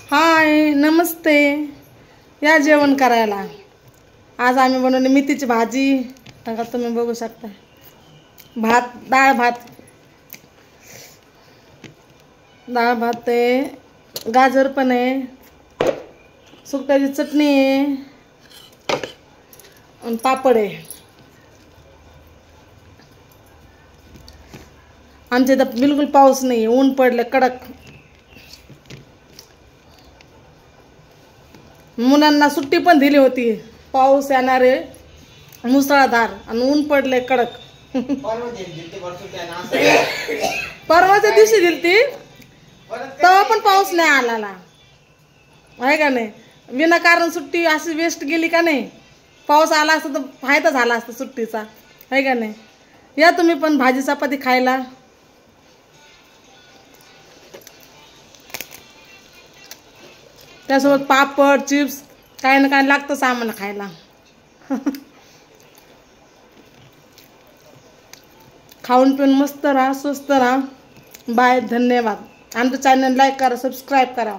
हाय नमस्ते, या जेवण करायला। आज आम्ही बनवली मेथीची भाजी। आता तुम्ही बघू शकता, भात, डाळ भात आहे, गाजर पण आहे, सुकटाची चटणी आहे आणि पापड आहे। आमच्या इथं बिलकुल पाऊस नाही, ऊन पडले कडक। मुलांना सुट्टी पण दिली होती, पाऊस येणार आहे मुसळधार आणि ऊन पडले कडक। परवाच्या दिवशी दिलती, तेव्हा पण पाऊस नाही आला आहे का नाही। विनाकारण सुट्टी अशी वेस्ट गेली का नाही। पाऊस आला असता तर फायदा झाला असता सुट्टीचा, आहे का नाही। या तुम्ही पण भाजी चपाती खायला। त्यासोबत पापड चिप्स काही ना काही लागतंच आम्हाला खायला। खाऊन पिऊन मस्त राहा, स्वस्त राहा। बाय, धन्यवाद। आमचं चॅनल लाईक करा, सबस्क्राईब करा।